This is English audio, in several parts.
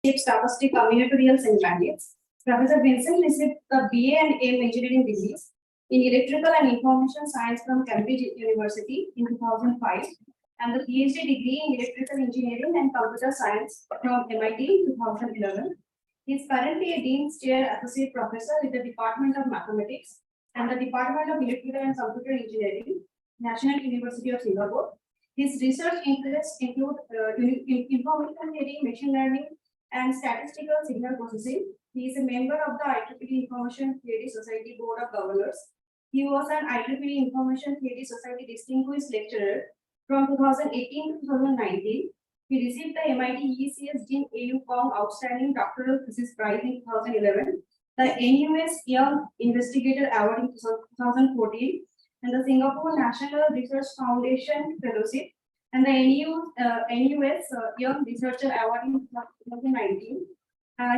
Stochastic Combinatorial Semi-Bandits. Professor Vincent received the BA and M Engineering degrees in Electrical and Information Science from Cambridge University in 2005 and the PhD degree in Electrical Engineering and Computer Science from MIT in 2011. He is currently a Dean's Chair Associate Professor with the Department of Mathematics and the Department of Electrical and Computer Engineering, National University of Singapore. His research interests include information theory, machine learning, and statistical signal processing. He is a member of the IEEE Information Theory Society Board of Governors. He was an IEEE Information Theory Society Distinguished Lecturer from 2018 to 2019. He received the MIT ECS Dean A.U. Kong Outstanding Doctoral Thesis Prize in 2011, the NUS Young Investigator Award in 2014, and the Singapore National Research Foundation Fellowship, and the NUS Young Researcher Award in 2019.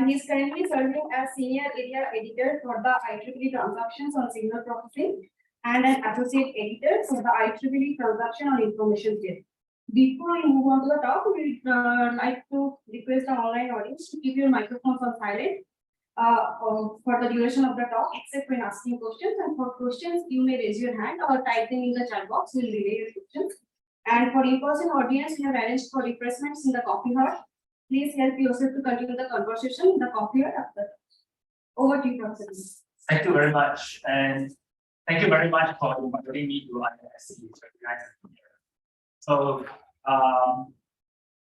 He is currently serving as Senior Area Editor for the IEEE Transactions on Signal Processing and an Associate Editor for the IEEE Transaction on Information Theory. Before we move on to the talk, we would like to request the online audience to keep your microphones on silent for the duration of the talk, except when asking questions. And for questions, you may raise your hand or type them in the chat box. We'll relay your questions. And for in-person audience, we have arranged for refreshments in the coffee hut. Please help yourself to continue the conversation in the coffee hut after. Over to you, Professor. Thank you very much, and thank you very much for inviting me to IISC. It's very nice to be here. So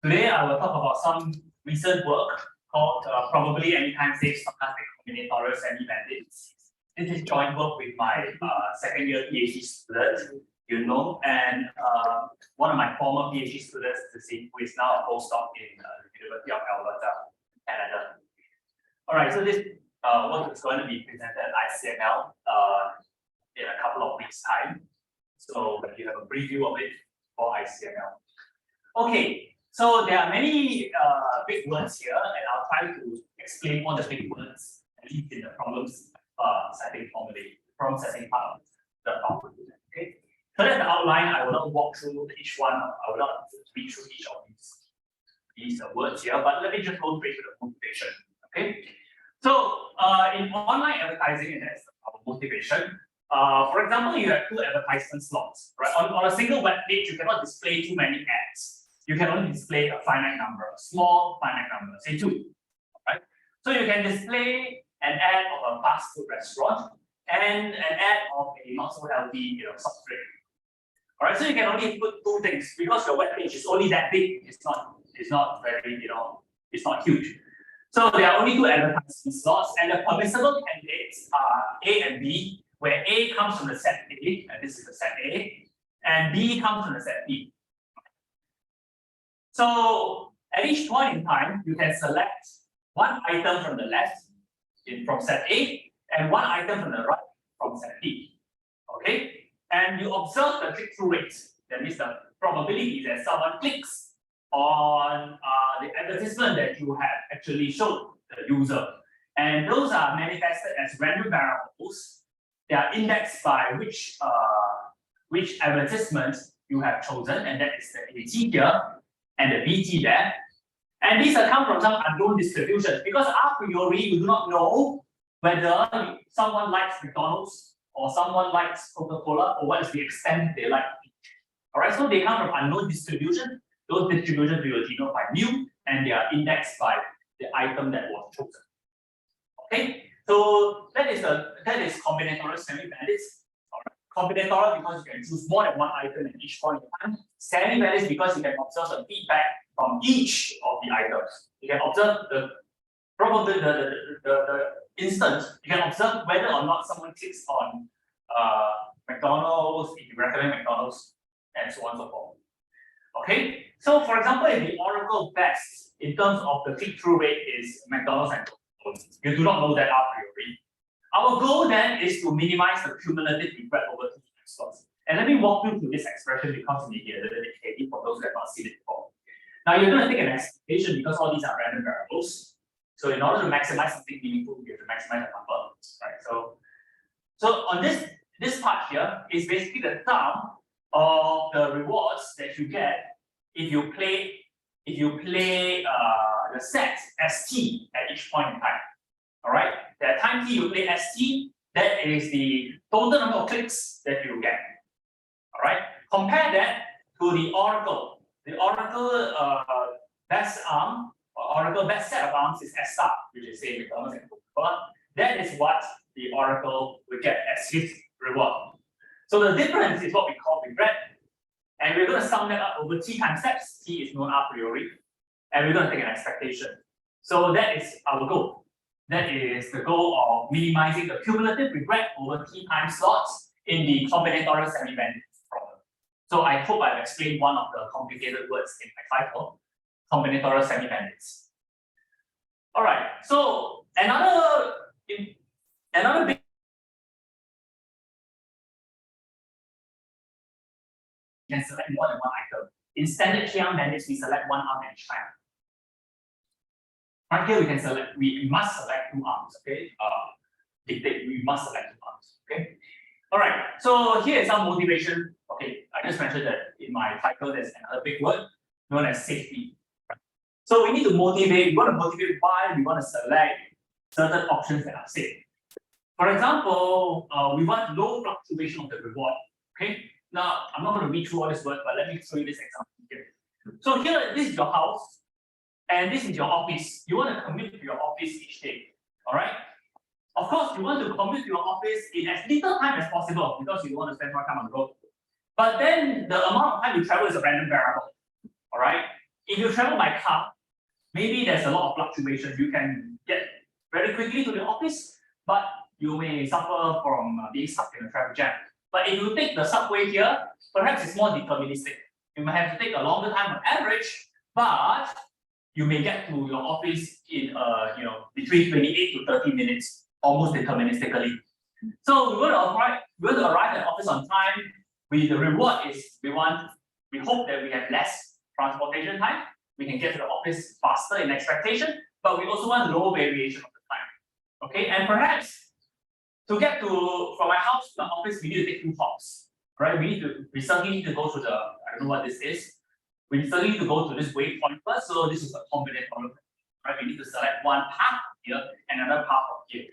today I will talk about some recent work called probably AnytimeSafe Stochastic Combinatorial Semi-Bandits. This is joint work with my second year PhD student, and one of my former PhD students, who is now a postdoc in the University of Alberta, Canada. All right, so this work is going to be presented at ICML in a couple of weeks' time. So you have a preview of it for ICML. Okay, so there are many big words here, and I'll try to explain all the big words, at least in the problems setting setting part of the problem. Okay. So that's the outline. I will not walk through each one. I will not read through each of these words here, but let me just go straight to the motivation. Okay. So in online advertising, and that's our motivation. For example, you have two advertisement slots, right? On a single web page, you cannot display too many ads. You can only display a finite number, a small finite number, say 2. Right? So you can display an ad of a fast food restaurant and an ad of a not so healthy, soft drink. All right, so you can only put 2 things because your web page is only that big. It's not very, it's not huge. So there are only 2 advertisement slots, and the permissible candidates are A and B, where A comes from the set A, and this is the set A, and B comes from the set B. So at each point in time, you can select one item from the left from set A and one item from the right from set B. Okay? And you observe the click-through rate. That means the probability that someone clicks on the advertisement that you have actually shown the user. And those are manifested as random variables. They are indexed by which advertisement you have chosen, and that is the AT here and the BT there. And these come from some unknown distributions because a priori you do not know whether someone likes McDonald's or someone likes Coca-Cola, or what is the extent they like. All right, so they come from unknown distribution. Those distributions we will denote by mu, and they are indexed by the item that was chosen. Okay, so that is combinatorial semi-bandits. Combinatorial because you can choose more than one item at each point in time. Semi-bandits because you can observe the feedback from each of the items. You can observe probably the instance. You can observe whether or not someone clicks on McDonald's, if you recommend McDonald's, and so on and so forth. Okay, so for example, if the oracle best in terms of the click-through rate is McDonald's and McDonald's, you do not know that a priori. Our goal then is to minimize the cumulative regret over 2 time slots. And let me walk you through this expression because it may be a little bit heavy for those who have not seen it before. Now you're going to take an expectation because all these are random variables. So in order to maximize something meaningful, you have to maximize the number, right? So on this part here is basically the sum of the rewards that you get if you play the set ST at each point in time. All right, at time t you play ST, that is the total number of clicks that you get. All right, compare that to the oracle. The oracle best arm or oracle best set of arms is S star, which is say McDonald's and Coca-Cola. That is what the oracle will get as his reward. So the difference is what we call regret, and we're going to sum that up over t time steps. T is known a priori, and we're going to take an expectation. So that is our goal. That is the goal of minimizing the cumulative regret over t time slots in the combinatorial semi-bandits problem. So I hope I've explained one of the complicated words in my title, combinatorial semi-bandits. All right, so another big you can select more than one item. In standard Qiang bandits, we select one arm at each time. Right here, we must select 2 arms, okay? We must select 2 arms, okay? All right, so here is some motivation. Okay, I just mentioned that in my title, there's another big word known as safety. So we need to motivate, we want to motivate why we want to select certain options that are safe. For example, we want low fluctuation of the reward, okay? Now, I'm not going to read through all this word, but let me show you this example here. So here, this is your house, and this is your office. You want to commute to your office each day, all right? Of course, you want to commute to your office in as little time as possible because you don't want to spend more time on the road. But then the amount of time you travel is a random variable, all right? If you travel by car, maybe there's a lot of fluctuation. You can get very quickly to the office, but you may suffer from being stuck in a traffic jam. But if you take the subway here, perhaps it's more deterministic. You might have to take a longer time on average, but you may get to your office in between 28 to 30 minutes, almost deterministically. So we want to arrive at the office on time. The reward is we hope that we have less transportation time. We can get to the office faster in expectation, but we also want low variation of the time. Okay, and perhaps to get from my house to the office, we need to take 2 hops, right? We certainly need to go to I don't know what this is. We certainly need to go to this waypoint first. So this is a combinatorial, right? We need to select one path here and another path from here.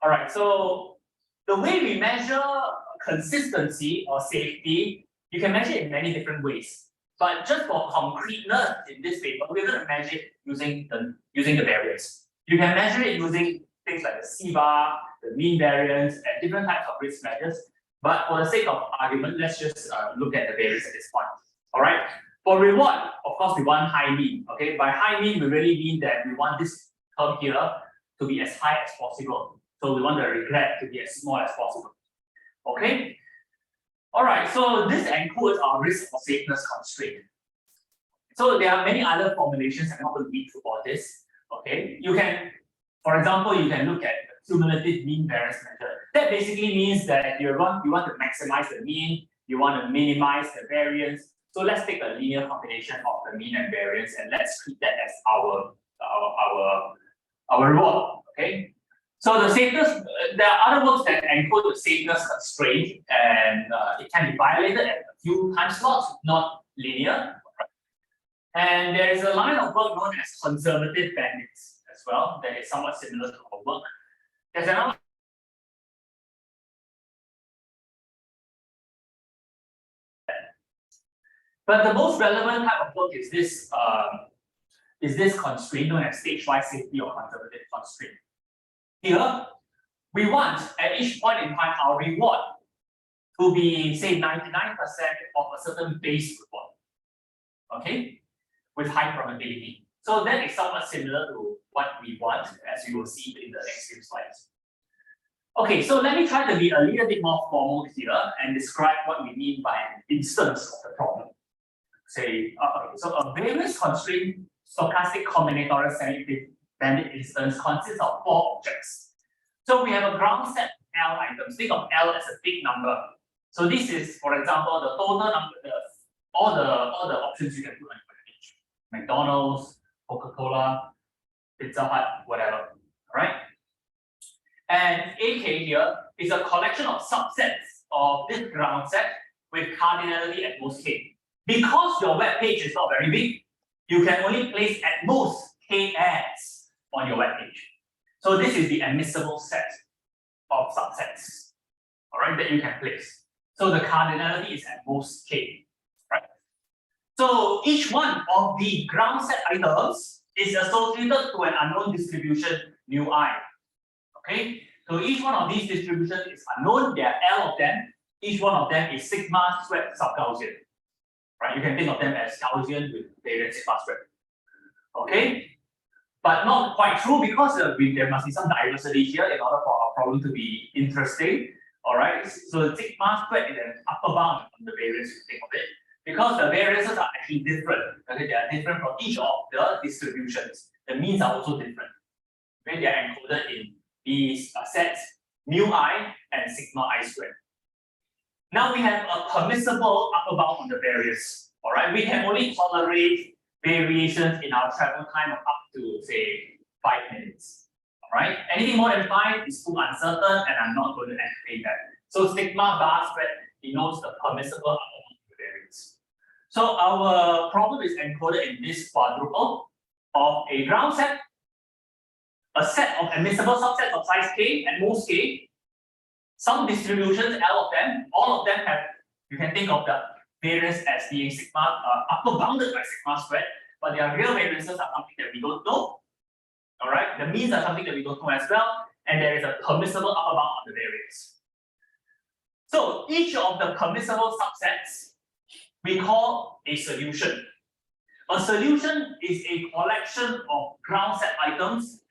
All right. So the way we measure consistency or safety, you can measure it in many different ways. But just for concreteness in this paper, we're going to measure it using the variance. You can measure it using things like the C-bar, the mean variance, and different types of risk measures. But for the sake of argument, let's just look at the variance at this point. All right. For reward, of course, we want high mean. Okay. By high mean, we really mean that we want this term here to be as high as possible. So we want the regret to be as small as possible. Okay. All right. So this includes our risk or safeness constraint. So there are many other formulations. I'm not going to read through all this. Okay. You can, for example, you can look at the cumulative mean variance measure. That basically means that you want to maximize the mean, you want to minimize the variance. So let's take a linear combination of the mean and variance, and let's treat that as our reward. Okay. So the safeness, there are other works that encode the safeness constraint, and it can be violated at a few time slots, not linear. And there is a line of work known as conservative bandits as well, that is somewhat similar to our work. There's another But the most relevant type of work is this constraint known as stage-wise safety or conservative constraint. Here, we want at each point in time our reward to be, say, 99% of a certain base reward. Okay, with high probability. So that is somewhat similar to what we want, as you will see in the next few slides. Okay, so let me try to be a little bit more formal here and describe what we mean by an instance of the problem. Say, so a variance constraint stochastic combinatorial semi-bandit instance consists of 4 objects. So we have a ground set L items. Think of L as a big number. So this is, for example, the total number, all the options you can put on your page. McDonald's, Coca-Cola, Pizza Hut, whatever. All right. And AK here is a collection of subsets of this ground set with cardinality at most k. Because your web page is not very big, you can only place at most k ads on your web page. So this is the admissible set of subsets, all right, that you can place. So the cardinality is at most k, right? So each one of the ground set items is associated to an unknown distribution mu I. Okay, so each one of these distributions is unknown. There are L of them. Each one of them is sigma squared sub-Gaussian. Right? You can think of them as Gaussian with variance sigma squared. Okay, but not quite true because there must be some diversity here in order for our problem to be interesting. All right, so the sigma squared is an upper bound on the variance, you think of it, because the variances are actually different. Okay, they are different from each of the distributions. The means are also different. Okay, they are encoded in these sets mu I and sigma I squared. Now we have a permissible upper bound on the variance. All right, we can only tolerate variations in our travel time of up to, say, 5 minutes. All right, anything more than 5 is too uncertain, and I'm not going to entertain that. So sigma bar squared denotes the permissible upper bound of the variance. So our problem is encoded in this quadruple of a ground set, a set of admissible subsets of size k at most k, some distributions, L of them, all of them have, you can think of the variance as being sigma, upper bounded by sigma squared, but their real variances are something that we don't know. All right, the means are something that we don't know as well, and there is a permissible upper bound on the variance. So each of the permissible subsets we call a solution. A solution is a collection of ground set items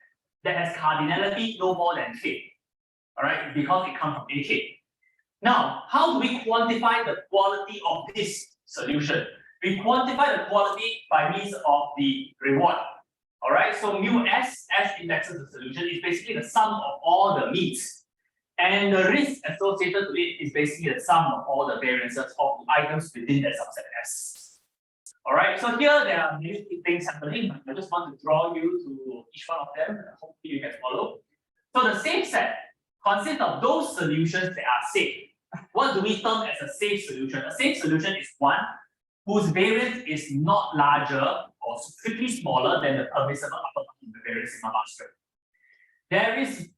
that has cardinality no more than k. All right, because it comes from AK. Now, how do we quantify the quality of this solution? We quantify the quality by means of the reward. All right, so mu S indexes the solution is basically the sum of all the means, and the risk associated to it is basically the sum of all the variances of the items within that subset S. All right, so here there are many things happening. I just want to draw you to each one of them. Hopefully you can follow. So the safe set consists of those solutions that are safe. What do we term as a safe solution? A safe solution is one whose variance is not larger or strictly smaller than the permissible upper bound of the variance sigma bar squared. There is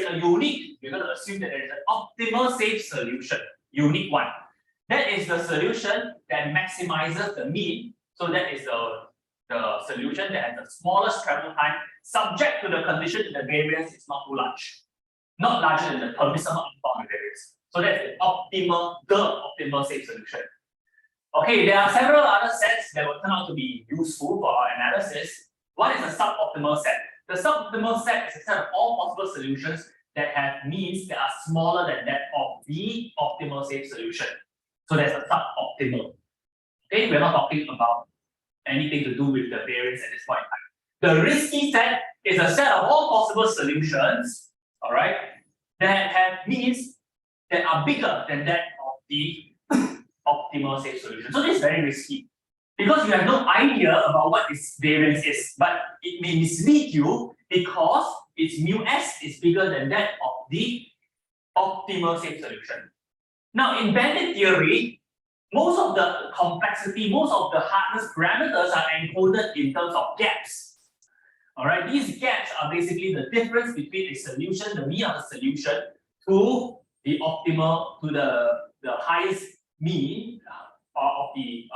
a unique, we're going to assume that there is an optimal safe solution, unique one. That is the solution that maximizes the mean. So that is the solution that has the smallest travel time, subject to the condition that the variance is not too large. Not larger than the permissible upper bound of the variance. So that's the optimal safe solution. Okay, there are several other sets that will turn out to be useful for our analysis. What is a suboptimal set? The suboptimal set is a set of all possible solutions that have means that are smaller than that of the optimal safe solution. So that's a suboptimal. Okay, we're not talking about anything to do with the variance at this point in time. The risky set is a set of all possible solutions, all right, that have means that are bigger than that of the optimal safe solution. So this is very risky because you have no idea about what this variance is, but it may mislead you because its mu S is bigger than that of the optimal safe solution. Now, in bandit theory, most of the complexity, most of the hardness parameters are encoded in terms of gaps. All right, these gaps are basically the difference between a solution, the mean of the solution, to the optimal, to the highest mean of the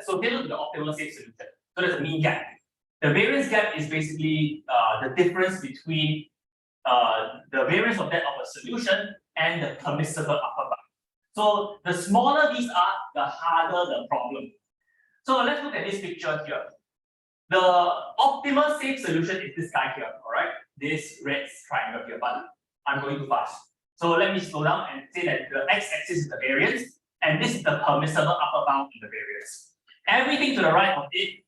associated with the optimal safe solution. So there's a mean gap. The variance gap is basically the difference between the variance of that of a solution and the permissible upper bound. So the smaller these are, the harder the problem. So let's look at this picture here. The optimal safe solution is this guy here, all right? This red triangle here, but I'm going too fast. So let me slow down and say that the x-axis is the variance, and this is the permissible upper bound in the variance. Everything to the right of it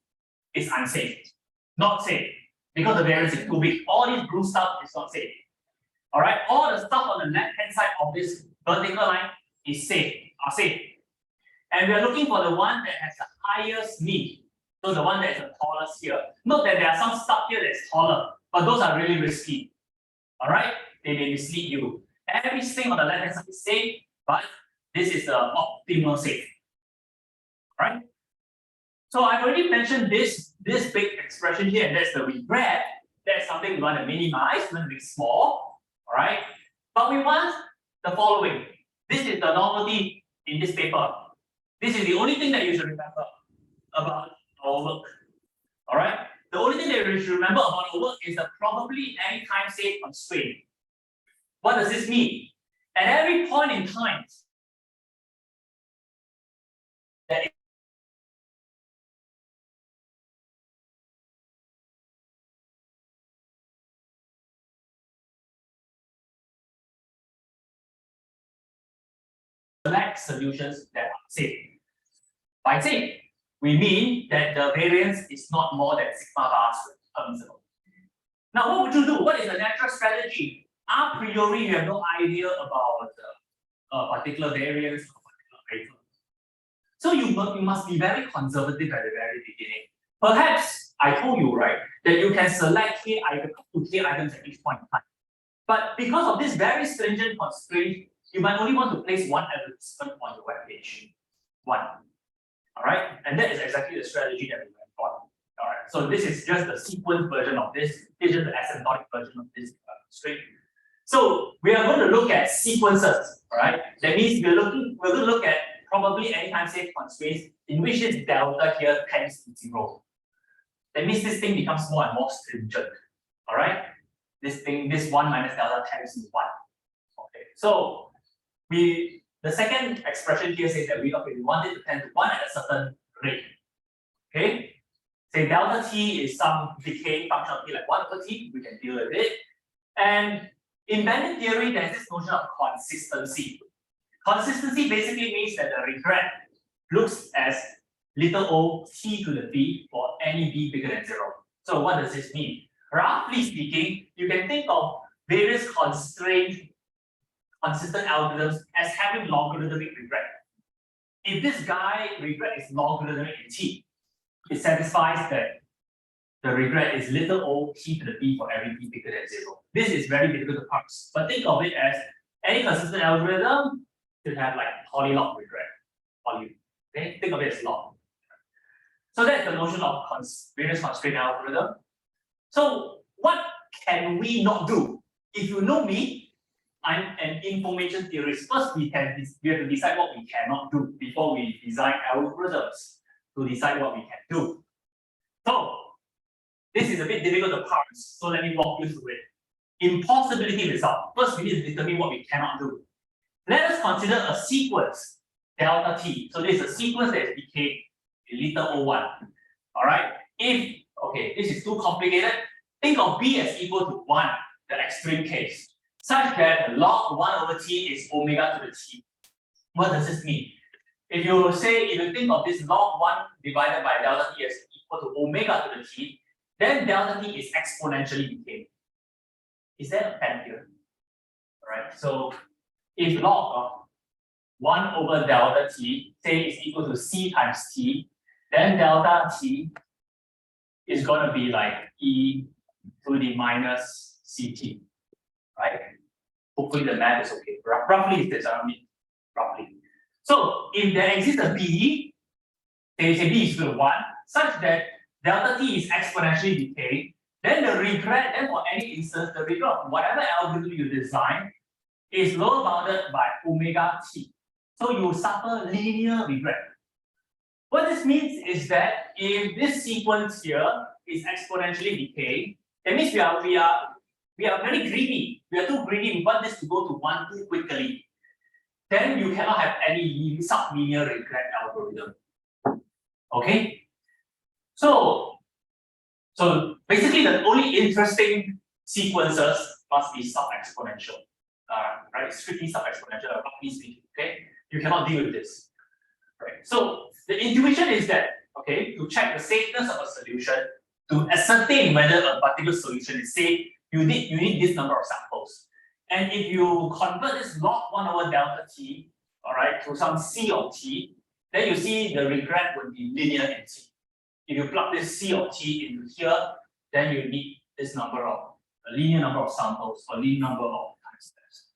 is unsafe, not safe, because the variance is too big. All this blue stuff is not safe. All right, all the stuff on the left-hand side of this vertical line is safe, are safe. And we are looking for the one that has the highest mean. So the one that is the tallest here. Note that there are some stuff here that's taller, but those are really risky. All right, they may mislead you. Everything on the left hand side is safe, but this is the optimal safe. All right. So I've already mentioned this big expression here, and that's the regret. That's something we want to minimize, we want to make small. All right. But we want the following. This is the novelty in this paper. This is the only thing that you should remember about our work. All right. The only thing that you should remember about our work is the probably AnytimeSafe constraint. What does this mean? At every point in time, that select solutions that are safe. By safe, we mean that the variance is not more than sigma bars permissible. Now, what would you do? What is the natural strategy? A priori, you have no idea about a particular variance or particular item. So you must be very conservative at the very beginning. Perhaps I told you, right, that you can select k items up to k items at each point in time. But because of this very stringent constraint, you might only want to place one advertisement on your web page. One. All right, and that is exactly the strategy that we went on. All right, so this is just the sequence version of this. This is just the asymptotic version of this constraint. So we are going to look at sequences. All right, that means we're going to look at probably AnytimeSafe constraints in which this delta here tends to 0. That means this thing becomes more and more stringent. All right, this 1 minus delta tends to 1. Okay, so the second expression here says that we want it to tend to 1 at a certain rate. Okay, say delta t is some decaying function of t like 1 over t, we can deal with it. And in bandit theory, there's this notion of consistency. Consistency basically means that the regret looks as little o t to the b for any b bigger than 0. So what does this mean? Roughly speaking, you can think of various consistent algorithms as having logarithmic regret. If this guy regret is logarithmic in t, it satisfies that the regret is little o t to the b for every b bigger than 0. This is very difficult to parse, but think of it as any consistent algorithm should have like polylog regret. Okay, think of it as log. So that's the notion of various constraint algorithm. So what can we not do? If you know me, I'm an information theorist. First, we have to decide what we cannot do before we design algorithms to decide what we can do. So this is a bit difficult to parse. So let me walk you through it. Impossibility result. First, we need to determine what we cannot do. Let us consider a sequence, delta t. So this is a sequence that is decayed in little o1. All right. Okay, this is too complicated. Think of b as equal to 1, the extreme case, such that log 1 over t is omega to the t. What does this mean? If you think of this log 1 divided by delta t as equal to omega to the t, then delta t is exponentially decaying. Is that a pen here? All right. So if log of 1 over delta t, say, is equal to c times t, then delta t is going to be like e to the minus ct, right? Hopefully the math is okay. Roughly is this, I mean, roughly. So if there exists a b, say b is equal to 1, such that delta t is exponentially decaying, then for any instance, the regret of whatever algorithm you design is lower bounded by omega t. So you suffer linear regret. What this means is that if this sequence here is exponentially decaying, that means we are very greedy. We are too greedy. We want this to go to 1 too quickly. Then you cannot have any sublinear regret algorithm. Okay? So basically the only interesting sequences must be sub-exponential. Right? Strictly sub-exponential, roughly speaking. Okay? You cannot deal with this. Right? So the intuition is that, okay, to check the safeness of a solution, to ascertain whether a particular solution is safe, you need this number of samples. And if you convert this log 1 over delta t, all right, to some c of t, then you see the regret would be linear in t. If you plug this c of t into here, then you need this number of a linear number of samples or linear number of time steps.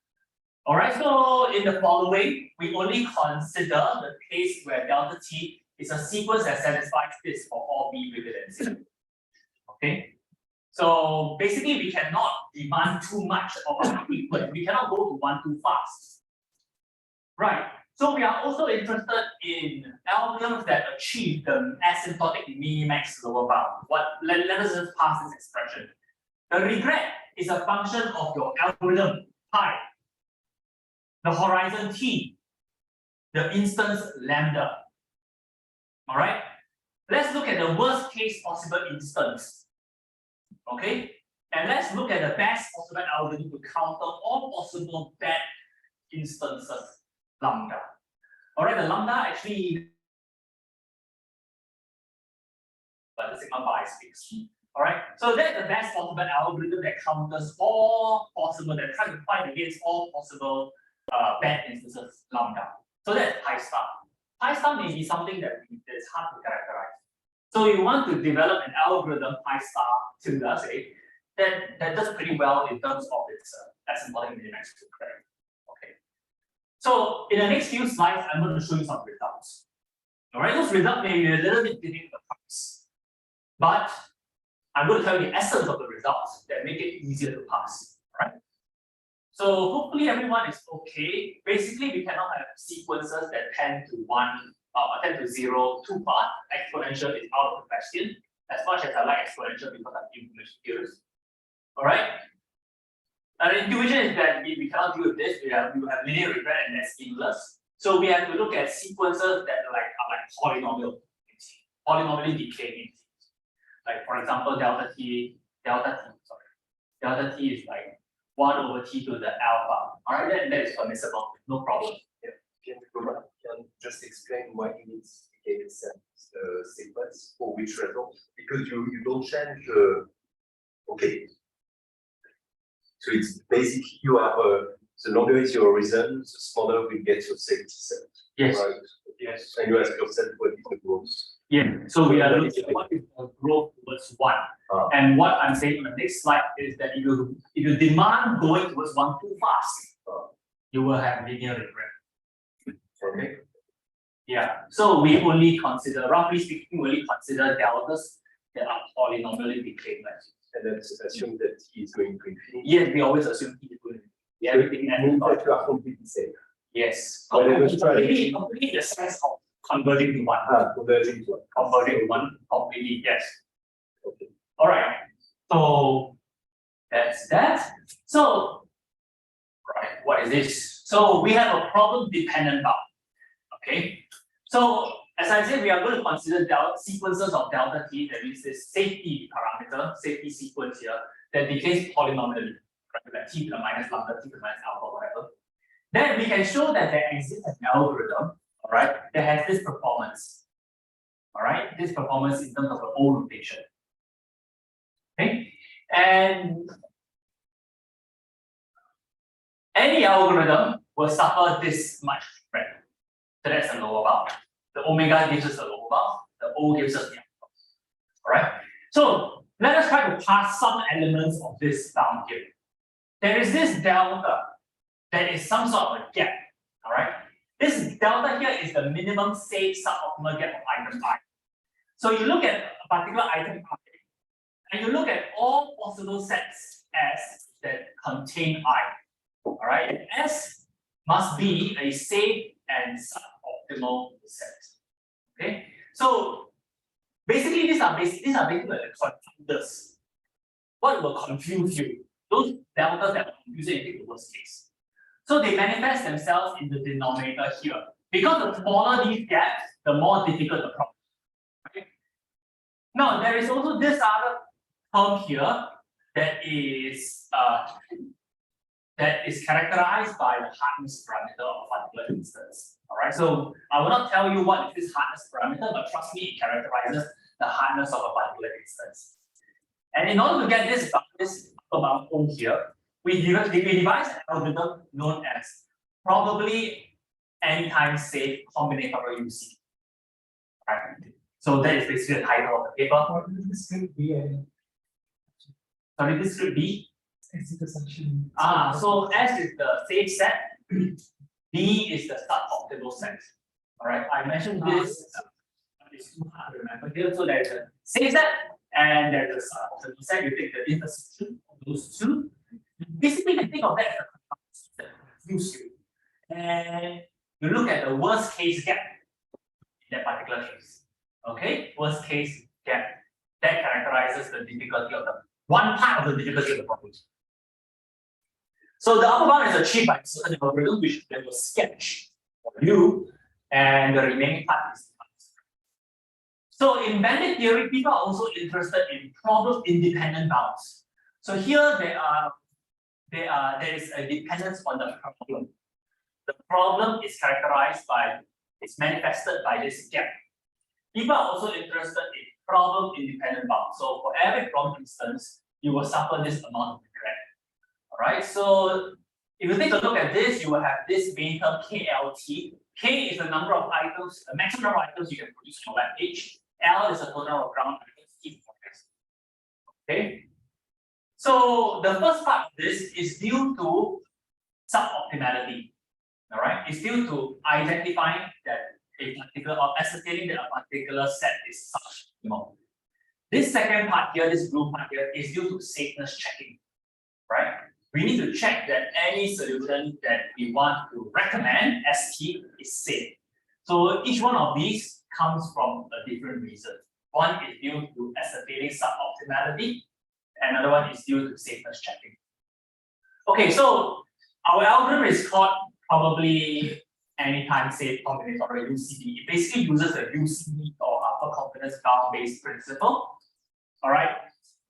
All right, so in the following, we only consider the case where delta t is a sequence that satisfies this for all b greater than 0. Okay, so basically we cannot demand too much of a sequence. We cannot go to 1 too fast. Right. So we are also interested in algorithms that achieve the asymptotic minimax lower bound. Let us just pass this expression. The regret is a function of your algorithm pi, the horizon t, the instance lambda. All right. Let's look at the worst case possible instance. Okay, and let's look at the best possible algorithm to counter all possible bad instances. Lambda. All right, the lambda actually, but the sigma bar is fixed. All right, so that's the best possible algorithm that counters all possible, that tries to fight against all possible bad instances. Lambda. So that's pi star. Pi star may be something that is hard to characterize. So you want to develop an algorithm pi star tilde, say, that does pretty well in terms of its asymptotic minimax regret. Okay. So in the next few slides, I'm going to show you some results. All right, those results may be a little bit difficult to pass, but I'm going to tell you the essence of the results that make it easier to pass. All right. So hopefully everyone is okay. Basically, we cannot have sequences that tend to 0 too far. Exponential is out of the question. As much as I like exponential because I'm information curious. All right. And the intuition is that we cannot deal with this. We have linear regret and that's meaningless. So we have to look at sequences that are like polynomially decaying. Like for example, delta t is like 1 over t to the alpha. All right, that is permissible, no problem. Yeah. Can you just explain why you need decayed sequence for which result? Because you don't change the okay. So it's basically you have the longer is your horizon, the smaller we get your safety set. Yes. Right? Yes. And you ask yourself what is the growth. Yeah. So we are looking at what is the growth towards 1. And what I'm saying on the next slide is that if you demand going towards 1 too fast, you will have linear regret. Okay. Yeah. So we only consider, roughly speaking, we only consider deltas that are polynomially decaying. And then assume that t is going to infinity. Yes, we always assume t is going to be everything That means that you are completely safe. Yes. Whatever Completely the sense of converting to 1. Converging to 1. Converting to 1 completely, yes. Okay. All right. So that's that. So, right, what is this? So we have a problem dependent bound. Okay. So as I said, we are going to consider sequences of delta t, that is this safety parameter, safety sequence here, that decays polynomially, right? Like t to the minus lambda, t to the minus alpha, whatever. Then we can show that there exists an algorithm, all right, that has this performance. All right, this performance in terms of the O notation. Okay, and any algorithm will suffer this much regret. So that's the lower bound. The omega gives us the lower bound, the O gives us the upper bound. All right. So let us try to pass some elements of this down here. There is this delta that is some sort of a gap. All right. This delta here is the minimum safe suboptimal gap of item I. So you look at a particular item I, and you look at all possible sets S that contain I. All right. And S must be a safe and suboptimal set. Okay. So basically, these are basically the confounders. What will confuse you? Those deltas that will confuse you in the worst case. So they manifest themselves in the denominator here. Because the smaller these gaps, the more difficult the problem. Okay? Now there is also this other term here that is characterized by the hardness parameter of a particular instance. Alright, so I will not tell you what is this hardness parameter, but trust me, it characterizes the hardness of a particular instance. And in order to get this bound over here, we devised an algorithm known as probably AnytimeSafe combinatorial UCB. Right. So that is basically the title of the paper. What will this script be? Sorry, this could be. Intersection. So S is the safe set, B is the suboptimal set. Alright, I mentioned this. It's too hard to remember here. So there's a safe set and there's a suboptimal set. You take the intersection of those two. Basically, you can think of that as a that confuse you. And you look at the worst case gap in that particular case. Okay, worst case gap that characterizes the difficulty of the one part of the difficulty of the problem. So the upper bound is achieved by a certain algorithm which I will sketch for you, and the remaining part is. So in bandit theory, people are also interested in problem-independent bounds. So here there is a dependence on the problem. The problem is characterized by, it's manifested by this gap. People are also interested in problem-independent bounds. So for every problem instance, you will suffer this amount of regret. Alright, so if you take a look at this, you will have this main term KLT. K is the number of items, the maximum number of items you can produce on your web page. L is the total of ground items, T for X. Okay. So the first part of this is due to suboptimality. Alright, it's due to identifying that a particular or ascertaining that a particular set is suboptimal. This second part here, this blue part here, is due to safeness checking. Right? We need to check that any solution that we want to recommend, ST, is safe. So each one of these comes from a different reason. One is due to ascertaining suboptimality, another one is due to safeness checking. Okay, so our algorithm is called probably AnytimeSafe combinatorial UCB. It basically uses the UCB or upper confidence bound based principle. All right.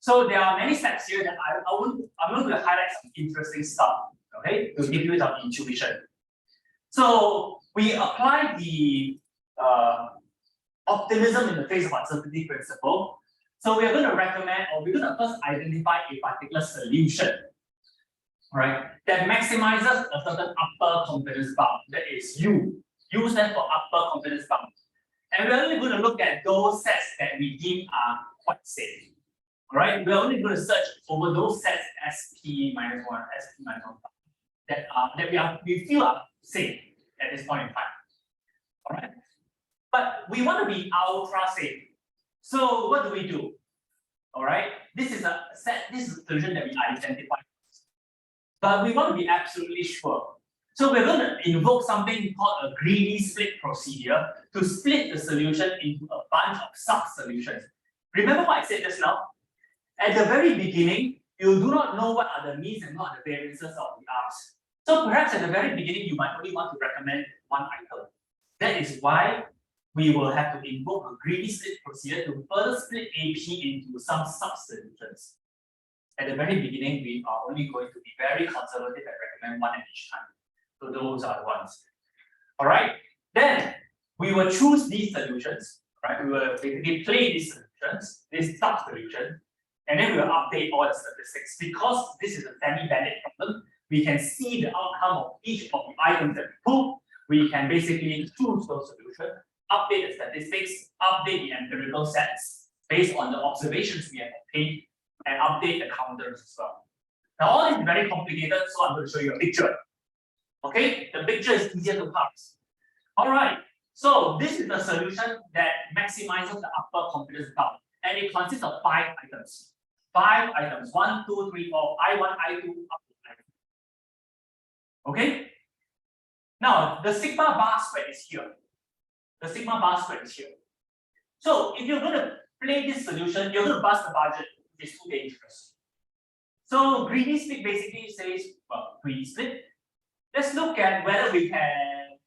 So there are many steps here that I'm going to highlight some interesting stuff, okay, to give you some intuition. So we apply the optimism in the face of uncertainty principle. So we are going to recommend, or we're going to first identify a particular solution, right, that maximizes a certain upper confidence bound. That is U. U stands for upper confidence bound. And we're only going to look at those sets that we deem are quite safe. Alright, we're only going to search over those sets SP-1, SP-1 that we feel are safe at this point in time. Alright. But we want to be ultra safe. So what do we do? Alright, this is a solution that we identify. But we want to be absolutely sure. So we're going to invoke something called a greedy split procedure to split the solution into a bunch of sub-solutions. Remember what I said just now? At the very beginning, you do not know what are the means and what are the variances of the R's. So perhaps at the very beginning, you might only want to recommend one item. That is why we will have to invoke a greedy split procedure to further split AP into some sub-solutions. At the very beginning, we are only going to be very conservative and recommend one at each time. So those are the ones. Alright, then we will choose these solutions, right? We will basically play these solutions, this sub-solution, and then we will update all the statistics. Because this is a semi-bandit problem, we can see the outcome of each of the items that we pull. We can basically choose those solutions, update the statistics, update the empirical sets based on the observations we have obtained, and update the counters as well. Now, all this is very complicated, so I'm going to show you a picture. Okay, the picture is easier to parse. All right, so this is the solution that maximizes the upper confidence bound, and it consists of 5 items. 5 items, 1, 2, 3, 4, I1, I2, up to I2. Okay? Now, the sigma bar squared is here. The sigma bar squared is here. So if you're going to play this solution, you're going to bust the budget, which is too dangerous. So greedy split basically says, well, greedy split. Let's look at whether we can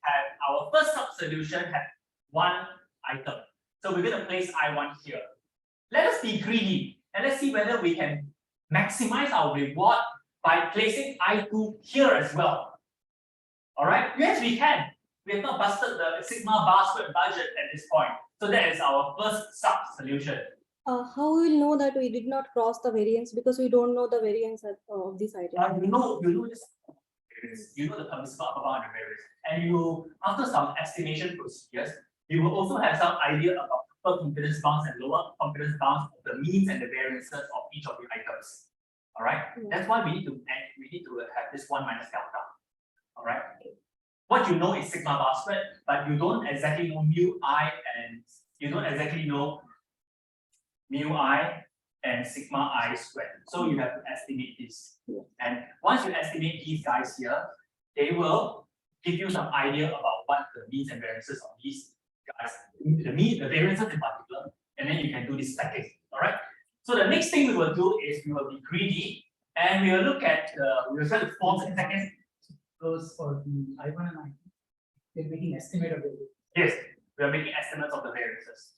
have our first sub solution have one item. So we're going to place I1 here. Let us be greedy and let's see whether we can maximize our reward by placing I2 here as well. All right? Yes, we can. We have not busted the sigma bar squared budget at this point. So that is our first sub solution. How we will know that we did not cross the variance because we don't know the variance of this item? You know this. You know the permissible upper bound and variance, and you after some estimation procedures, you will also have some idea about upper confidence bounds and lower confidence bounds of the means and the variances of each of the items. All right, that's why we need to have this 1 minus delta. All right, what you know is sigma bar squared, but you don't exactly know mu I and you don't exactly know mu I and sigma I squared. So you have to estimate this. And once you estimate these guys here, they will give you some idea about what the means and variances of these guys, the variances in particular, and then you can do this stacking. All right. So the next thing we will do is we will be greedy and we will look at we will try to form a second. Those for the I1 and I2, they're making estimate of it. Yes, we are making estimates of the variances.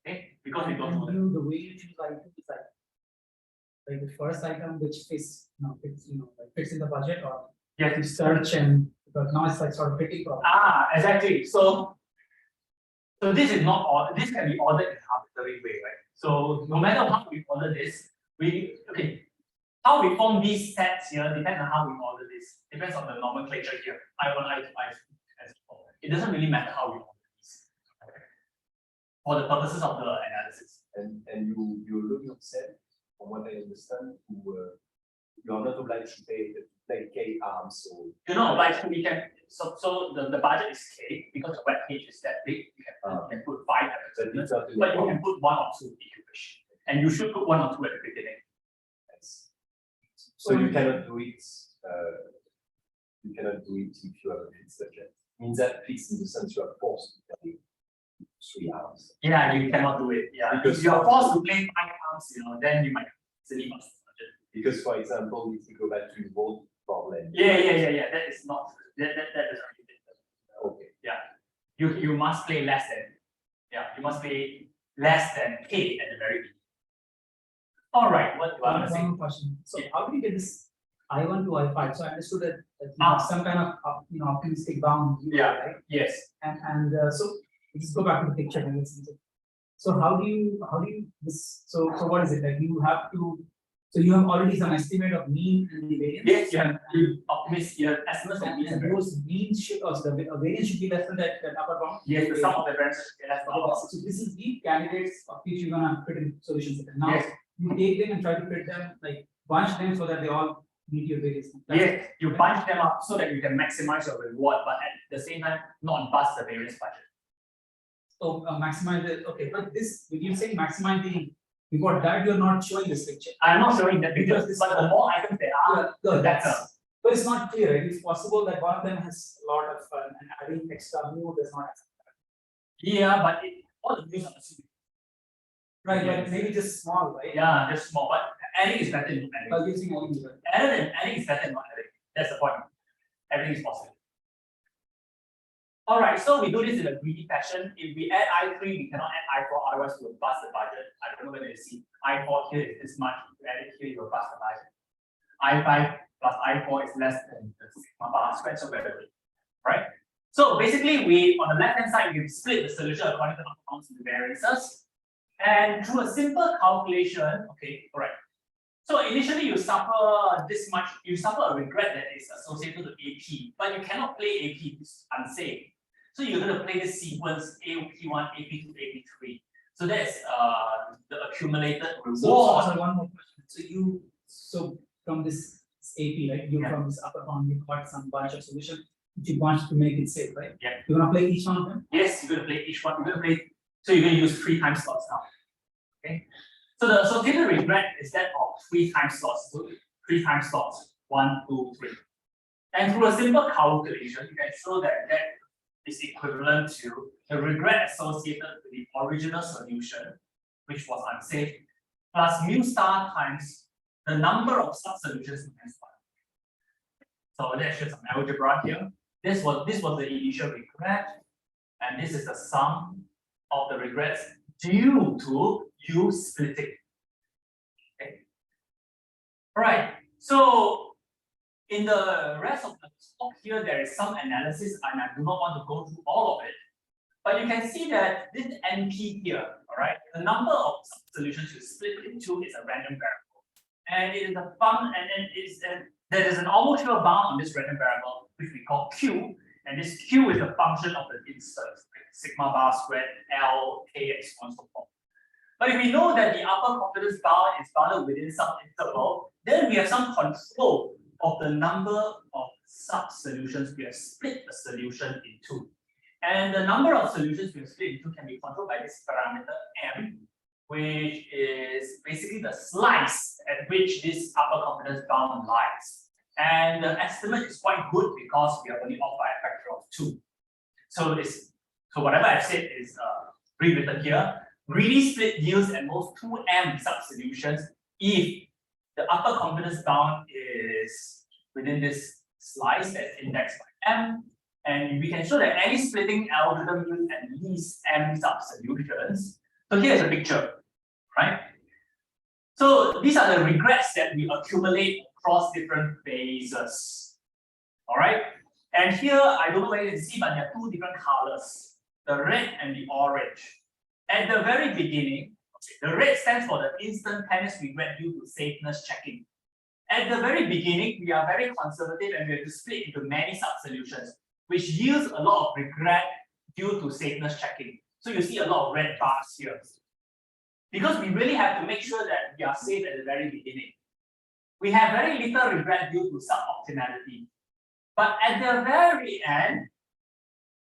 Okay, because we don't know them. And the way you choose I2 is like the first item which fits, fits in the budget, or Yes. you search and because now it's like sort of fitting problem. Exactly. So this is not all. This can be ordered in an arbitrary way, right? So no matter how we order this, how we form these sets here depends on how we order this. Depends on the nomenclature here. I1, I2, I3, as well. It doesn't really matter how we order these. Okay. For the purposes of the analysis. And you look yourself, from what I understand, you are not obliged to play K arms. So You're not obliged to. We can. So the budget is K because the web page is that big. You can put 5 elements, but you can put 1 or 2 if you wish, and you should put 1 or 2 at the beginning. So you cannot do it. You cannot do it if you have a fixed subject. Means that fixed in the sense you are forced to play 3 arms. Yeah, you cannot do it. Yeah, Because if you are forced to play 5 arms, then you might easily bust the budget. Because, for example, if we go back to the vote problem. Yeah. That is not that is Okay. Yeah, you must play less than. Yeah, you must play less than K at the very beginning. All right, what do I want to say? One more question. So how do you get this I1 to I5? So I understood that you Ah. have some kind of optimistic bound. Yeah. Right? Yes. And so let's go back to the picture and let's see. So how do you this? So what is it like? You have to. So you have already some estimate of mean and the variance. Yes, you have estimates of means and And variance. those means should also the variance should be less than that upper bound. Yes, the sum of the variances. That's the upper bound. So this is the candidates of which you're gonna fit in solutions. Now Yes. you take them and try to fit them, like bunch them so that they all meet your variance. Yes, you bunch them up so that you can maximize your reward, but at the same time, not bust the variance budget. So maximize the, okay, but this, when you say maximize the reward, that you're not showing this picture. I'm not showing that because but the more items there are, No, the better. but it's not clear, right? It's possible that one of them has a lot of fun and adding extra mu does not. Yeah, but all the views are assuming. Right, Yes. but maybe just small, right? Yeah, just small, but adding is better than not adding. Using only, right? Adding is better than not adding. That's the point. Everything is possible. All right, so we do this in a greedy fashion. If we add I3, we cannot add I4, otherwise we'll bust the budget. I don't know whether you see I4 here is this much. If you add it here, you'll bust the budget. I5 plus I4 is less than the sigma bar squared, so we're good. Right? So basically, we on the left-hand side, we split the solution according to the bounds and the variances. And through a simple calculation, okay, all right. So initially you suffer this much, you suffer a regret that is associated with AP, but you cannot play AP, it's unsafe. So you're going to play this sequence AP1, AP2, AP3. So that's the accumulated reward. So one more question. So from this AP, right? You Yeah. from this upper bound, you got some bunch of solution which you want to make it safe, right? Yeah. You're gonna play each one of them? Yes, you're going to play each one. You're going to play, so you're going to use 3 time slots now. Okay. So the associated regret is that of 3 time slots. So 3 time slots, 1, 2, 3. And through a simple calculation, you can show that is equivalent to the regret associated with the original solution, which was unsafe, plus mu star times the number of sub-solutions times 1. So let's show some algebra here. This was the initial regret, and this is the sum of the regrets due to U splitting. Okay. All right. So in the rest of the talk here, there is some analysis, and I do not want to go through all of it. But you can see that this NP here, all right, the number of solutions you split into is a random variable, and it is a fun, and then there is an almost sure bound on this random variable, which we call Q, and this Q is a function of the instance, like sigma bar squared L K X and so forth. But if we know that the upper confidence bound is bounded within some interval, then we have some control of the number of sub-solutions we have split a solution into. And the number of solutions we have split into can be controlled by this parameter M, which is basically the slice at which this upper confidence bound lies. And the estimate is quite good because we are only off by a factor of 2. So whatever I've said is rewritten here. Really split yields at most 2m sub-solutions if the upper confidence bound is within this slice that's indexed by m. And we can show that any splitting algorithm uses at least m sub-solutions. So here's a picture, right? So these are the regrets that we accumulate across different phases. All right. And here, I don't know whether you can see, but there are 2 different colors, the red and the orange. At the very beginning, the red stands for the instantaneous regret due to safeness checking. At the very beginning, we are very conservative and we have to split into many sub-solutions, which yields a lot of regret due to safeness checking. So you see a lot of red bars here. Because we really have to make sure that we are safe at the very beginning. We have very little regret due to suboptimality. But at the very end,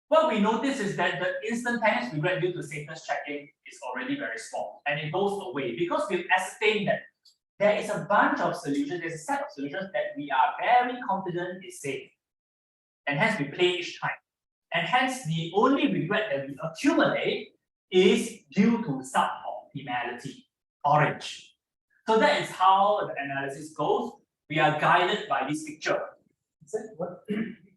what we notice is that the instantaneous regret due to safeness checking is already very small, and it goes away because we've ascertained that there is a bunch of solutions, there's a set of solutions that we are very confident is safe, and hence we play each time. And hence the only regret that we accumulate is due to suboptimality, orange. So that is how the analysis goes. We are guided by this picture. Is that what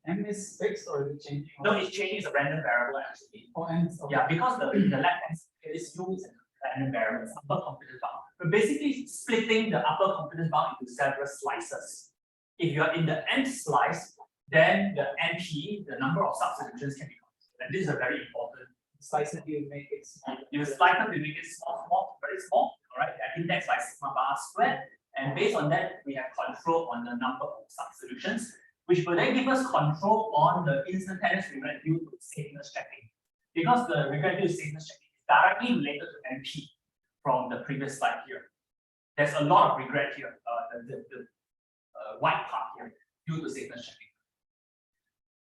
M is fixed or is it changing? No, it's changing, it's a random variable actually. Oh, M is okay. Yeah, because the left hand side is U is a random variable, it's upper confidence bound. We're basically splitting the upper confidence bound into several slices. If you are in the nth slice, then the NP, the number of sub-solutions can be considered. And this is a very important. Slice it, you make it small. You slice them, you make it small, very small. All right, they are indexed by sigma bar squared. And based on that, we have control on the number of sub-solutions, which will then give us control on the instantaneous regret due to safeness checking. Because the regret due to safeness checking is directly related to NP from the previous slide here. There's a lot of regret here, the white part here, due to safeness checking.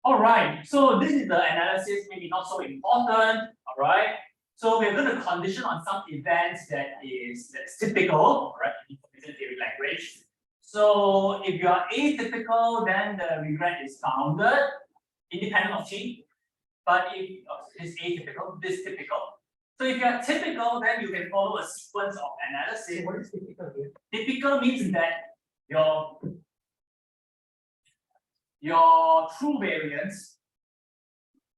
All right, so this is the analysis, maybe not so important, all right? So we're going to condition on some events that's typical, all right, in information theory language. So if you are atypical, then the regret is bounded, independent of T. But if this is atypical, this is typical. So if you are typical, then you can follow a sequence of analysis. So what is typical here? Typical means that your true variance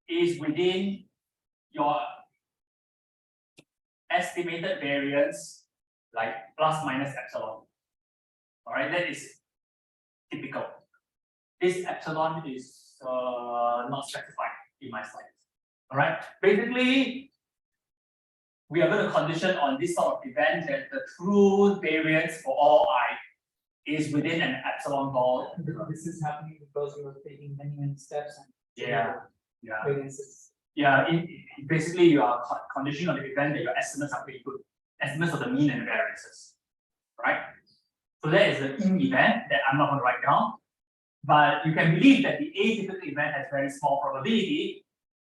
is within your estimated variance, like plus minus epsilon. All right, that is typical. This epsilon is not specified in my slides. All right, basically, we are going to condition on this sort of event that the true variance for all I is within an epsilon ball. This is happening because you are taking many steps and Yeah. variances. Yeah, basically you are conditioning on the event that your estimates are pretty good. Estimates of the mean and variances, right? So that is the in event that I'm not going to write down. But you can believe that the atypical event has very small probability,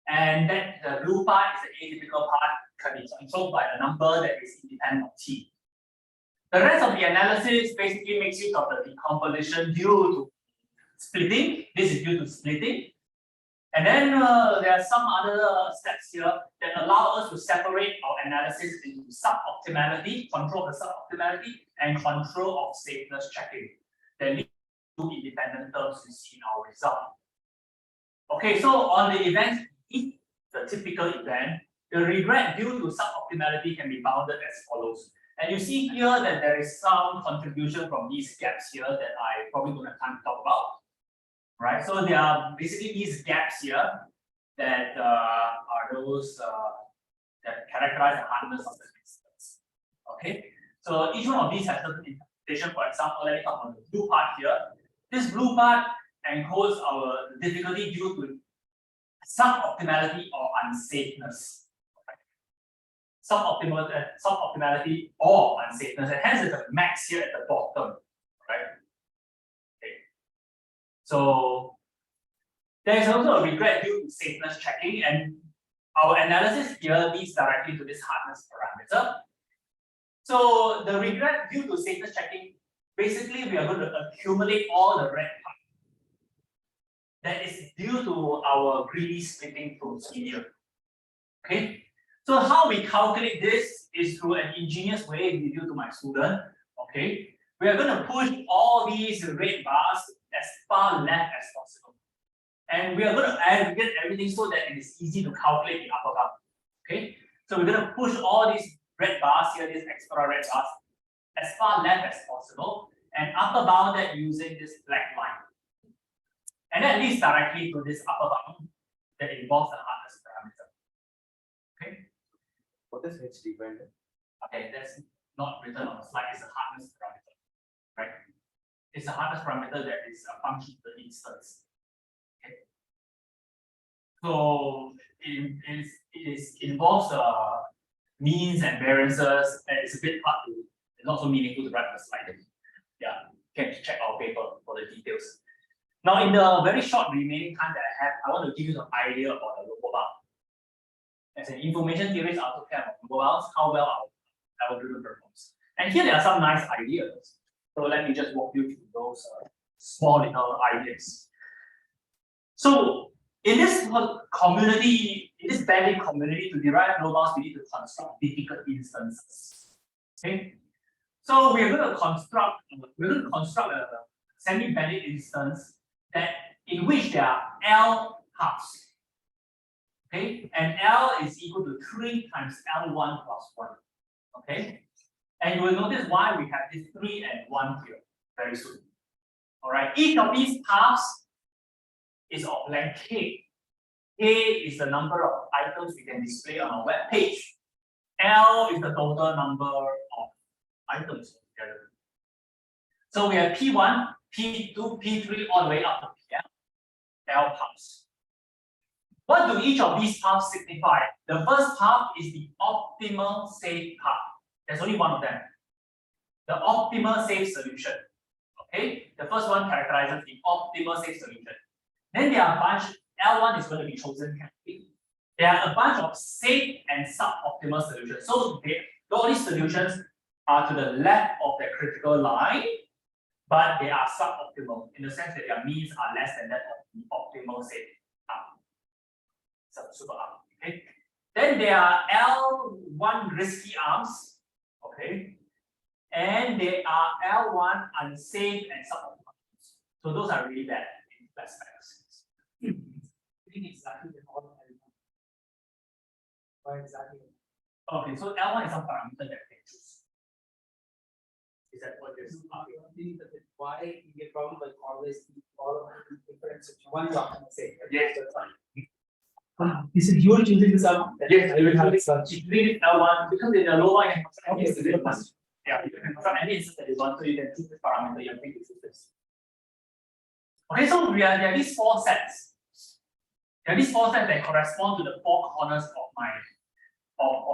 and that the blue part is the atypical part can be controlled by a number that is independent of T. The rest of the analysis basically makes use of the decomposition due to splitting. This is due to splitting. And then there are some other steps here that allow us to separate our analysis into suboptimality, control of the suboptimality, and control of safeness checking. That lead to independent terms we see in our result. Okay, so on the event, the typical event, the regret due to suboptimality can be bounded as follows. And you see here that there is some contribution from these gaps here that I probably don't have time to talk about. Right, so there are basically these gaps here that are those that characterize the hardness of the distance. Okay, so each one of these has certain interpretation. For example, let me talk about the blue part here. This blue part encodes our difficulty due to suboptimality or unsafeness. Suboptimality or unsafeness, and hence there's a max here at the bottom, right? Okay. So there is also a regret due to safeness checking, and our analysis here leads directly to this hardness parameter. So the regret due to safeness checking, basically we are going to accumulate all the red part that is due to our greedy splitting procedure. Okay. So how we calculate this is through an ingenious way we do to my student. Okay, we are going to push all these red bars as far left as possible, and we are going to aggregate everything so that it is easy to calculate the upper bound. Okay, so we're going to push all these red bars here, these extra red bars, as far left as possible, and upper bound that using this black line, and that leads directly to this upper bound that involves the hardness parameter. Okay. What does H define? Okay, that's not written on the slide. It's a hardness parameter, right? It's a hardness parameter that is a function of the instance. Okay. So it involves means and variances, and it's a bit hard to, it's not so meaningful to write on the slide. Yeah, you can check our paper for the details. Now, in the very short remaining time that I have, I want to give you some idea about the lower bound. As an information theorist, I also care about lower bounds, how well our algorithm performs. And here there are some nice ideas. So let me just walk you through those small little ideas. So in this community, in this bandit community, to derive low bounds, we need to construct difficult instances. Okay. So we're going to construct a semi-bandit instance that in which there are L halves. Okay, and L is equal to 3 times L1 plus 1. Okay, and you will notice why we have this 3 and 1 here very soon. All right, each of these halves is of length K. K is the number of items we can display on our web page. L is the total number of items together. So we have P1, P2, P3, all the way up to PL, L halves. What do each of these paths signify? The first path is the optimal safe path. There's only one of them. The optimal safe solution. Okay, the first one characterizes the optimal safe solution. Then there are a bunch, L1 is going to be chosen carefully. There are a bunch of safe and suboptimal solutions. So all these solutions are to the left of the critical line, but they are suboptimal in the sense that their means are less than that of the optimal safe path. Super arm. Okay. Then there are L1 risky arms. Okay. And there are L1 unsafe and suboptimal. So those are really bad in aspects. Exactly all why exactly? Okay, so L1 is some parameter that they choose. Is that what you're saying? Why you get problem like always all of the different sections? One is optimal safe. Yes, that's fine. Is it you are choosing this out? Yes, I will have it. If you read L1, because in the low one, you can construct any instance. Yeah, you can construct any instance that you want, so you can choose this parameter, you think this is this. Okay, so there are these 4 sets. There are these 4 sets that correspond to the 4 corners of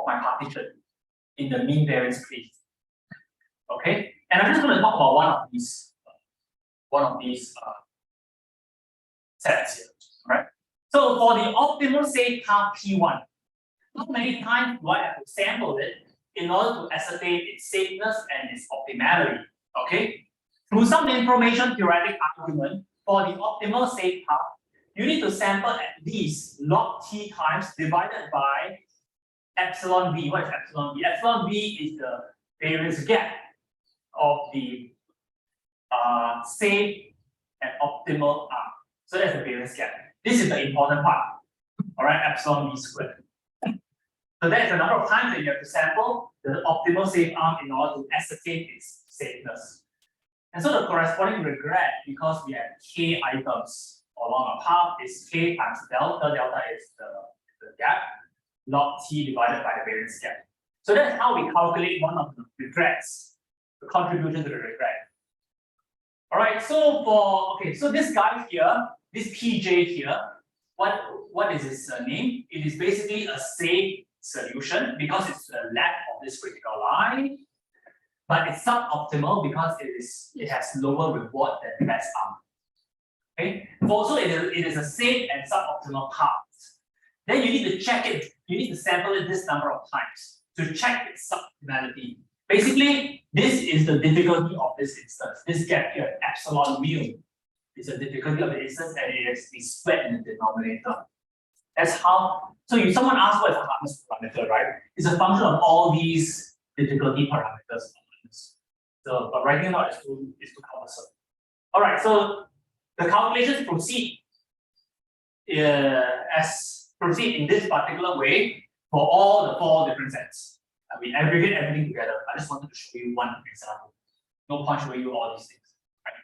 my partition in the mean variance tree. Okay, and I'm just going to talk about one of these sets here. Right. So for the optimal safe path P1, how many times do I have to sample it in order to ascertain its safeness and its optimality? Okay, through some information theoretic argument, for the optimal safe path, you need to sample at least log t times divided by epsilon v. What is epsilon v? Epsilon v is the variance gap of the safe and optimal arm. So that's the variance gap. This is the important part. All right, epsilon v squared. So that's the number of times that you have to sample the optimal safe arm in order to ascertain its safeness. And so the corresponding regret, because we have k items along a path, is k times delta. Delta is the gap, log t divided by the variance gap. So that's how we calculate one of the regrets, the contribution to the regret. All right, so so this guy here, this PJ here, what is his name? It is basically a safe solution because it's the left of this critical line, but it's suboptimal because it has lower reward than the best arm. Okay, also it is a safe and suboptimal path. Then you need to check it. You need to sample it this number of times to check its suboptimality. Basically, this is the difficulty of this instance. This gap here, epsilon mu, is the difficulty of the instance, and it is the squared in the denominator. That's how. So if someone asks what is a hardness parameter, right? It's a function of all these difficulty parameters. So, but writing it out is too cumbersome. All right. So the calculations proceed proceed in this particular way for all the 4 different sets. We aggregate everything together. I just wanted to show you one example. No point showing you all these things. Right?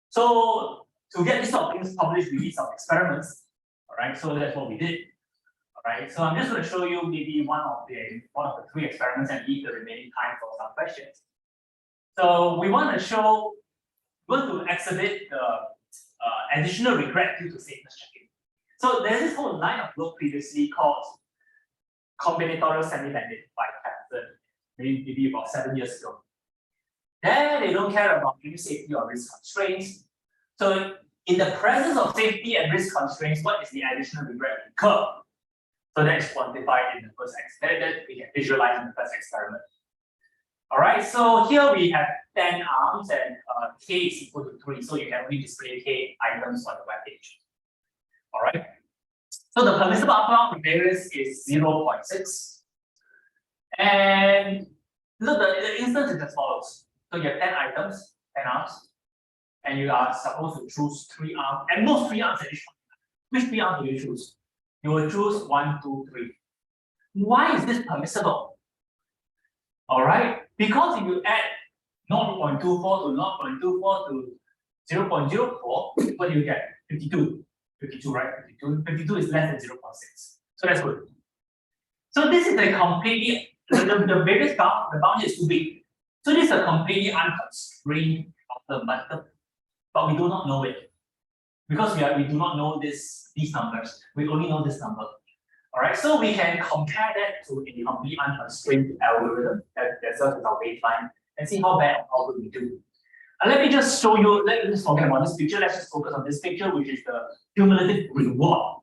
So to get these sort of things published, we need some experiments. All right, so that's what we did. All right, so I'm just going to show you maybe one of the 3 experiments and leave the remaining time for some questions. So we want to exhibit the additional regret due to safeness checking. So there's this whole line of work previously called Combinatorial Semi-Bandits by Vincent, maybe about 7 years ago. There they don't care about any safety or risk constraints. So in the presence of safety and risk constraints, what is the additional regret incur? So that is quantified in the first experiment. That we can visualize in the first experiment. All right, so here we have 10 arms and k is equal to 3, so you can only display k items on the web page. All right, so the permissible upper arm variance is 0.6, and look, the instance is as follows. So you have 10 items, 10 arms, and you are supposed to choose 3 arms, and most 3 arms at each point. Which 3 arms do you choose? You will choose 1, 2, 3. Why is this permissible? All right, because if you add 0.24 to 0.24 to 0.04, what do you get? 52. 52, right? 52 is less than 0.6. So that's good. So this is a completely, the various bound, the boundary is too big. So this is a completely unconstrained method, but we do not know it. Because we do not know these numbers. We only know this number. All right, so we can compare that to a complete unconstrained algorithm that serves as our baseline and see how bad or how good we do. Let me just show you, let's forget about this picture. Let's just focus on this picture, which is the cumulative reward.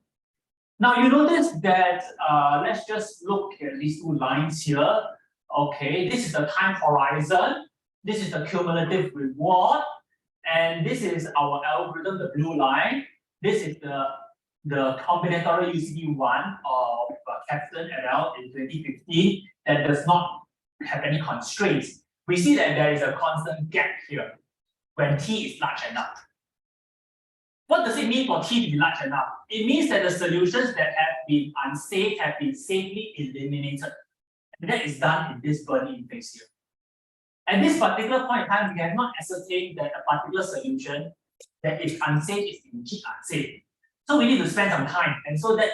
Now you notice that, let's just look at these 2 lines here. Okay, this is the time horizon. This is the cumulative reward. And this is our algorithm, the blue line. This is the combinatorial UCB 1 of Captain et al. In 2015 that does not have any constraints. We see that there is a constant gap here when t is large enough. What does it mean for t to be large enough? It means that the solutions that have been unsafe have been safely eliminated. And that is done in this burning phase here. At this particular point in time, we have not ascertained that a particular solution that is unsafe is indeed unsafe. So we need to spend some time, and so that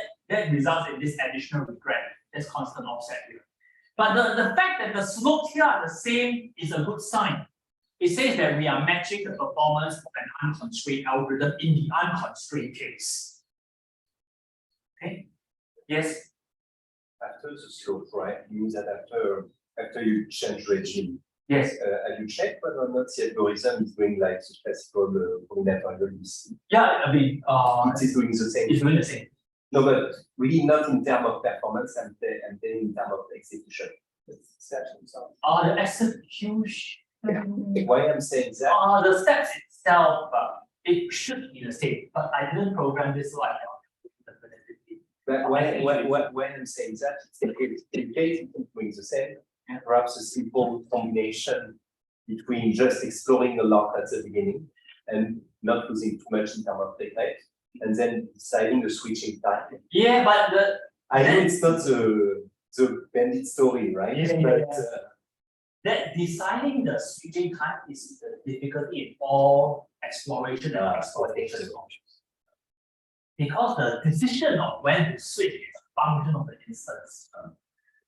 results in this additional regret, this constant offset here. But the fact that the slopes here are the same is a good sign. It says that we are matching the performance of an unconstrained algorithm in the unconstrained case. Okay? Yes? After the slope, right, means that after you change regime, yes. Have you checked whether or not the algorithm is doing like the classical combinatorial UCB? Yeah, I mean, it is doing the same. It's doing the same. No, but really not in terms of performance and then in terms of execution. The execution. Why I'm saying that? The steps itself, it should be the same, but I didn't program this, so I cannot definitively. But when I'm saying that, in case it brings the same, and perhaps a simple combination between just exploring a lot at the beginning and not losing too much in terms of technique, and then deciding the switching time. Yeah, but I know it's not the bandit story, right? Yeah, But that deciding the switching time is the difficulty in all exploration and exploitation options. Because the decision of when to switch is a function of the instance.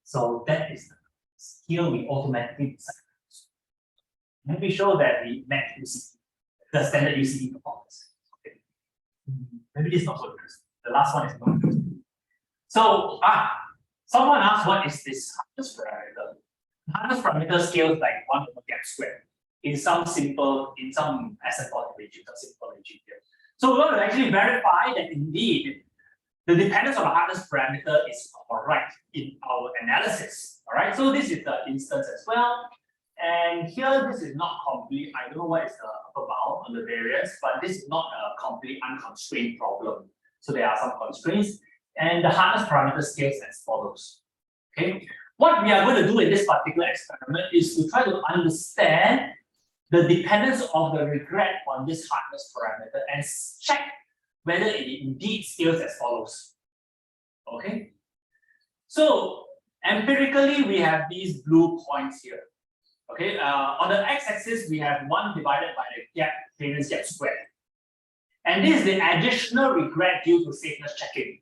So that is the skill we automatically decide. Let me show that we match UCD, the standard UCD performance. Okay. Maybe this is not so interesting. The last one is more interesting. So someone asked, what is this hardness parameter? Hardness parameter scales like 1 over gap squared in some asymptotic regime, simple regime here. So we want to actually verify that indeed the dependence of the hardness parameter is correct in our analysis. All right. So this is the instance as well. And here, this is not complete. I don't know what is the upper bound on the variance, but this is not a complete unconstrained problem. So there are some constraints, and the hardness parameter scales as follows. Okay. What we are going to do in this particular experiment is to try to understand the dependence of the regret on this hardness parameter and check whether it indeed scales as follows. Okay. So empirically, we have these blue points here. Okay, on the x-axis, we have 1 divided by the variance gap squared. And this is the additional regret due to safeness checking.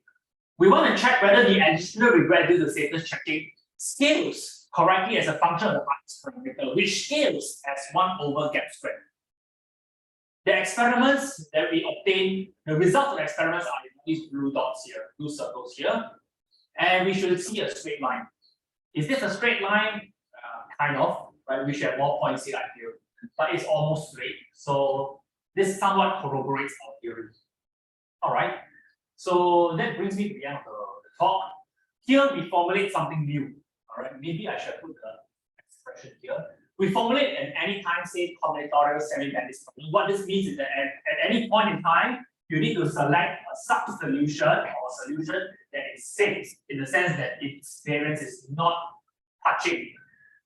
We want to check whether the additional regret due to safeness checking scales correctly as a function of the hardness parameter, which scales as 1 over gap squared. The experiments that we obtain, the results of the experiments are in these blue dots here, blue circles here. And we should see a straight line. Is this a straight line? Kind of. Right, we should have more points here, I feel, but it's almost straight. So this somewhat corroborates our theory. All right. So that brings me to the end of the talk. Here we formulate something new. All right. Maybe I should put the expression here. We formulate an AnytimeSafe combinatorial semi-bandits problem. What this means is that at any point in time, you need to select a sub-solution or a solution that is safe in the sense that its variance is not touching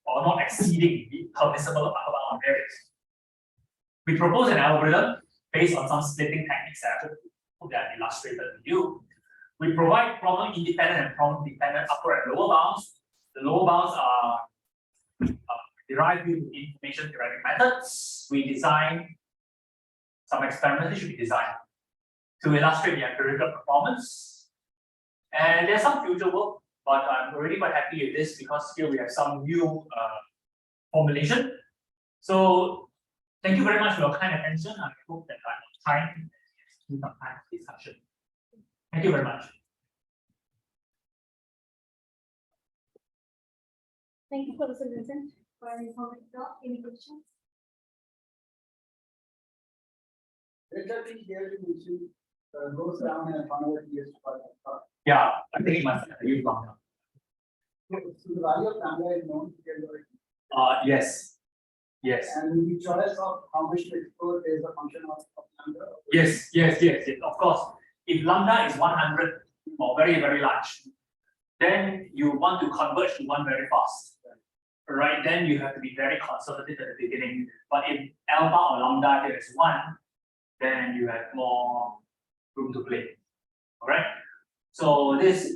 or not exceeding the permissible upper bound variance. We propose an algorithm based on some splitting techniques that I illustrated to you. We provide problem independent and problem dependent upper and lower bounds. The lower bounds are derived using information-theoretic methods. We design some experiments that should be designed to illustrate the empirical performance. And there's some future work, but I'm already quite happy with this because here we have some new formulation. So thank you very much for your kind attention. I hope that I'm on time to some time for discussion. Thank you very much. Thank you, Professor Vincent, for an informative talk. Any questions? Goes down and 1 over TS. Yeah, I think it must have used longer. So the value of lambda is known to get Yes. Yes. and the choice of how much to explore is a function of lambda. Yes. Of course. If lambda is 100 or very, very large, then you want to converge to 1 very fast. Right? Then you have to be very conservative at the beginning. But if alpha or lambda there is 1, then you have more room to play. Alright? So this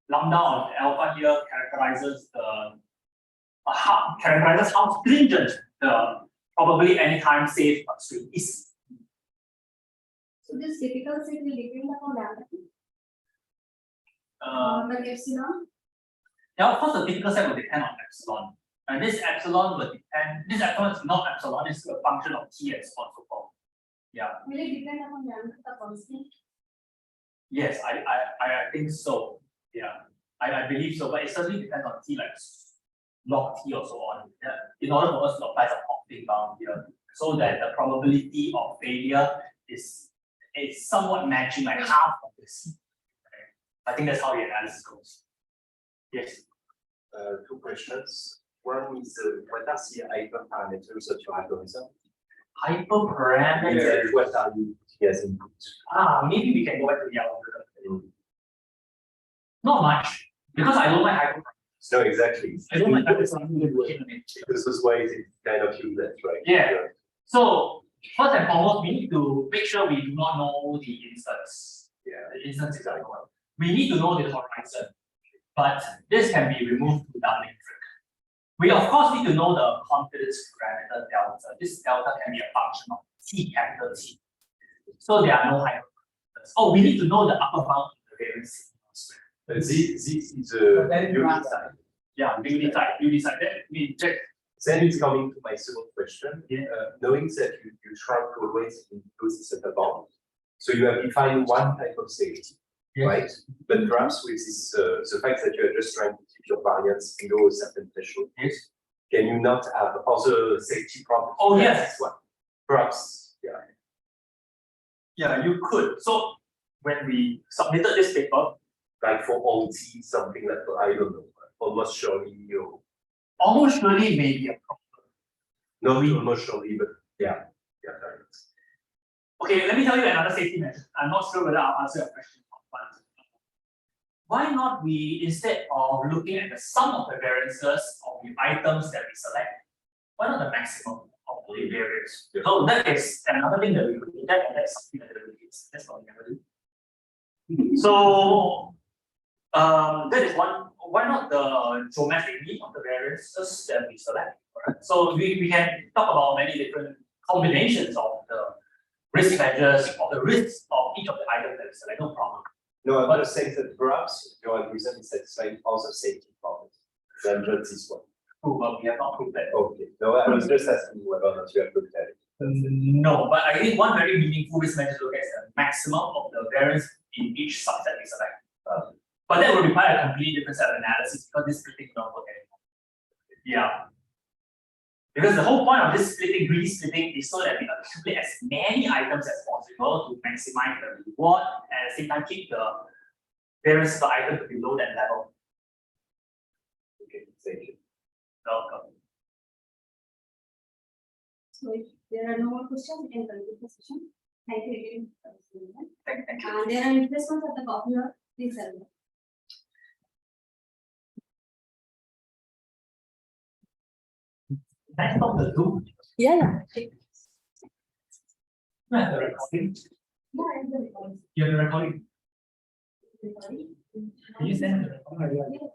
lambda of alpha here characterizes how stringent the probably anytime safe constraint is. So this typical set will depend upon lambda. Like epsilon. Yeah, of course, the typical set will depend on epsilon. And this epsilon will depend. This epsilon is not epsilon; it's a function of t and so on and so forth. Yeah. Will it depend upon lambda, the constant? Yes, I think so. Yeah, I believe so, but it certainly depends on t, like log t or so on. Yeah. In order for us to apply some opting bound here, so that the probability of failure is somewhat matching, like half of this. Okay. I think that's how the analysis goes. Yes. 2 questions. One is what are the hyperparameters of your algorithm? Hyperparameter. What are you putting as input? Maybe we can go back to the algorithm. Not much, because I don't like hyperparameters. No, exactly. I don't like hyperparameters. Because those ways it's kind of useless, right? Yeah. So first and foremost, we need to make sure we do not know the instance. Yeah. The instance is unknown. We need to know the horizon, but this can be removed through doubling trick. We of course need to know the confidence parameter delta. This delta can be a function of T capital T. So there are no hyperparameters. Oh, we need to know the upper bound of the variance. This is a unit side. Yeah, you decide that. We check. Then it's coming to my second question. Yeah. Knowing that you try to always include this upper bound, so you have defined one type of safety, right? But perhaps with this, the fact that you are just trying to keep your variance below a certain threshold, Yes. can you not have other safety properties? Oh, yes. This one? Perhaps, yeah. Yeah, you could. So when we submitted this paper, Like for all T, something like, I don't know, almost surely you. almost surely may be a problem. Not almost surely, but yeah. Variance. Okay, let me tell you another safety measure. I'm not sure whether I'll answer your question, but why not we, instead of looking at the sum of the variances of the items that we select, why not the maximum of the variance? Yeah. So that is another thing that we could do, and that's something that that's what we never do. So that is one. Why not the geometric mean of the variances that we select? Right? So we can talk about many different combinations of the risk measures or the risks of each of the items that we select. No problem. No, I'm just saying that perhaps your algorithm is satisfying also safety problems than just this one. But we have not proved that. Okay, no, I was just asking whether or not you have looked at it. No, but I think one very meaningful risk measure to look at is the maximum of the variance in each subset we select. But that will require a completely different set of analysis because this splitting will not work anymore. Yeah. Because the whole point of this splitting, greedy splitting, is so that we accumulate as many items as possible to maximize the reward and at the same time keep the variance of the item to below that level. Okay, thank you. Welcome. So if there are no more questions, we can conclude the session. Thank you again. Thank you. And there are replacements at the coffee hour. Please help me. Next of the Zoom. Yeah. You have the recording. Yeah, I have the recording. You have the recording. Recording. Can you send the recording? Yeah.